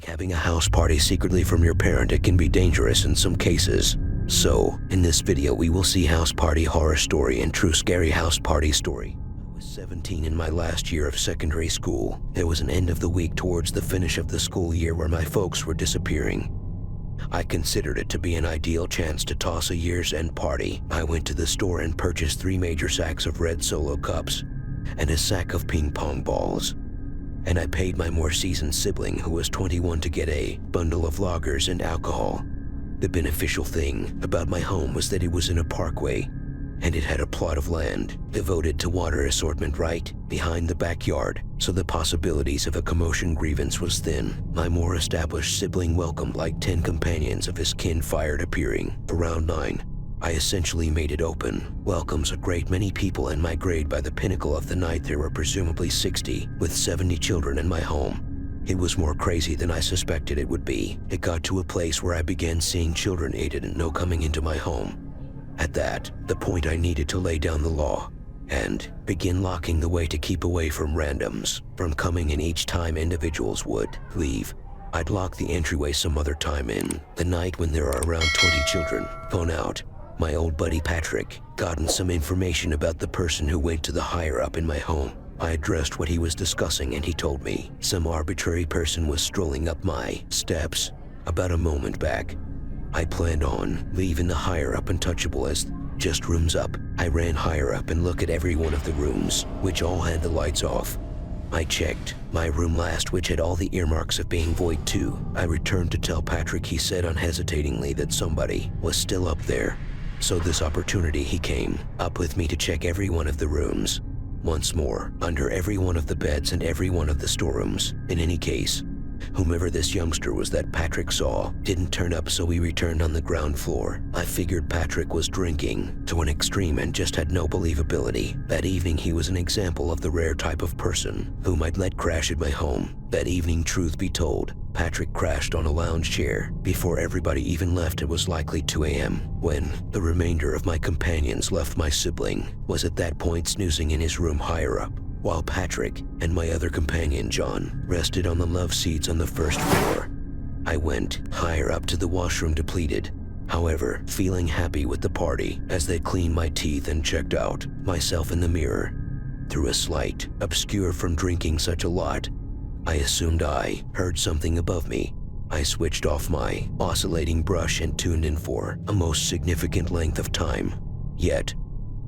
having a house party secretly from your parent, it can be dangerous in some cases. So, in this video we will see house party horror story and true scary house party story. I was 17 in my last year of secondary school. It was an end of the week towards the finish of the school year where my folks were disappearing. I considered it to be an ideal chance to toss a year's end party. I went to the store and purchased 3 major sacks of red Solo cups and a sack of ping pong balls. And I paid my more seasoned sibling, who was 21, to get a bundle of lagers and alcohol. The beneficial thing about my home was that it was in a parkway, and it had a plot of land devoted to water assortment right behind the backyard, so the possibilities of a commotion grievance was thin. My more established sibling welcomed like 10 companions of his kin fired appearing. Around 9, I essentially made it open. Welcomes a great many people, and my grade by the pinnacle of the night there were presumably 60, with 70 children in my home. It was more crazy than I suspected it would be. It got to a place where I began seeing children aided and no coming into my home. At that, the point I needed to lay down the law and begin locking the way to keep away from randoms from coming in each time individuals would leave. I'd lock the entryway some other time in the night when there are around 20 children. Phone out. My old buddy Patrick gotten some information about the person who went to the higher up in my home. I addressed what he was discussing and he told me some arbitrary person was strolling up my steps about a moment back. I planned on leaving the higher up untouchable as just rooms up. I ran higher up and looked at every one of the rooms, which all had the lights off. I checked my room last, which had all the earmarks of being void too. I returned to tell Patrick. He said unhesitatingly that somebody was still up there. So this opportunity, he came up with me to check every one of the rooms. Once more, under every one of the beds and every one of the storerooms. In any case, whomever this youngster was that Patrick saw didn't turn up, so we returned on the ground floor. I figured Patrick was drinking to an extreme and just had no believability. That evening he was an example of the rare type of person whom I'd let crash at my home. That evening, truth be told, Patrick crashed on a lounge chair. Before everybody even left, it was likely 2 a.m. when the remainder of my companions left. My sibling was at that point snoozing in his room higher up, while Patrick and my other companion, John, rested on the love seats on the first floor. I went higher up to the washroom depleted, however, feeling happy with the party as they cleaned my teeth and checked out myself in the mirror. Through a slight obscure from drinking such a lot, I assumed I heard something above me. I switched off my oscillating brush and tuned in for a most significant length of time. Yet,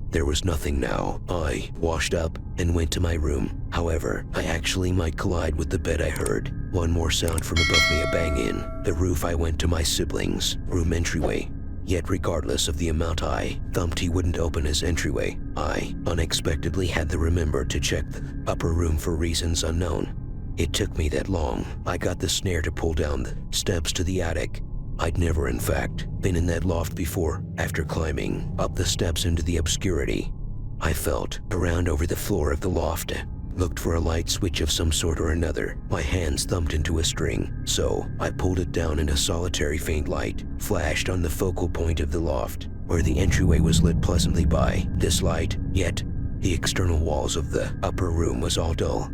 there was nothing now. I washed up and went to my room. However, I actually might collide with the bed. I heard one more sound from above me, a bang in the roof. I went to my sibling's room entryway. Yet regardless of the amount I thumped, he wouldn't open his entryway. I unexpectedly had to remember to check the upper room for reasons unknown. It took me that long. I got the snare to pull down the steps to the attic. I'd never, in fact, been in that loft before. After climbing up the steps into the obscurity, I felt around over the floor of the loft, looked for a light switch of some sort or another. My hands thumped into a string, so I pulled it down and a solitary faint light flashed on the focal point of the loft, where the entryway was lit pleasantly by this light. Yet, the external walls of the upper room was all dull.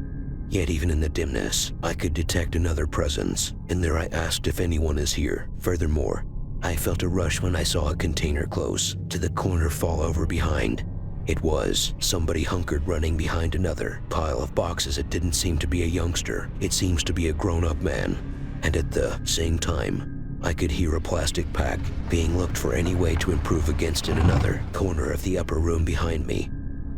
Yet even in the dimness, I could detect another presence. In there I asked if anyone is here. Furthermore, I felt a rush when I saw a container close to the corner fall over behind. It was somebody hunkered running behind another pile of boxes. It didn't seem to be a youngster. It seems to be a grown-up man. And at the same time, I could hear a plastic pack being looked for any way to improve against in another corner of the upper room behind me.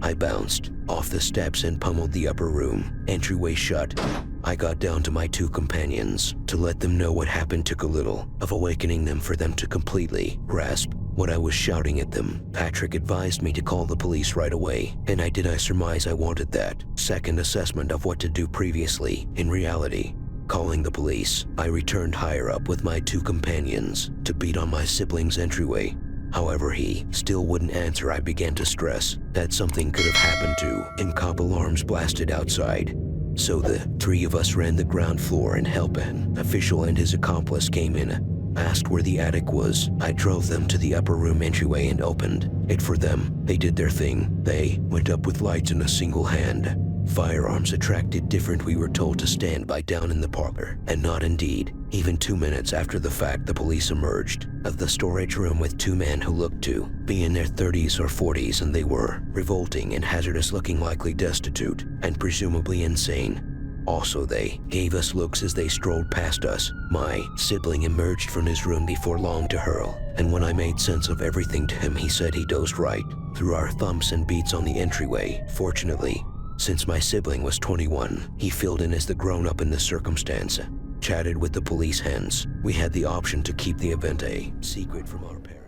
I bounced off the steps and pummeled the upper room entryway shut. I got down to my 2 companions to let them know what happened. Took a little of awakening them for them to completely grasp what I was shouting at them. Patrick advised me to call the police right away, and I did. I surmise I wanted that second assessment of what to do previously. In reality, calling the police, I returned higher up with my 2 companions to beat on my sibling's entryway. However, he still wouldn't answer. I began to stress that something could have happened to him. Cop alarms blasted outside. So the 3 of us ran the ground floor and help an official and his accomplice came in, asked where the attic was. I drove them to the upper room entryway and opened it for them. They did their thing. They went up with lights in a single hand. Firearms attracted different. We were told to stand by down in the parlor, and not indeed. Even 2 minutes after the fact, the police emerged of the storage room with two men who looked to be in their 30s or 40s, and they were revolting and hazardous looking, likely destitute and presumably insane. Also, they gave us looks as they strolled past us. My sibling emerged from his room before long to hurl, and when I made sense of everything to him, he said he dozed right through our thumps and beats on the entryway. Fortunately, since my sibling was 21, he filled in as the grown-up in the circumstance. Chatted with the police hens. We had the option to keep the event a secret from our parents.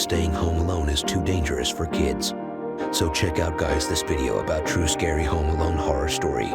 Staying home alone is too dangerous for kids. So check out, guys, this video about true scary home alone horror story.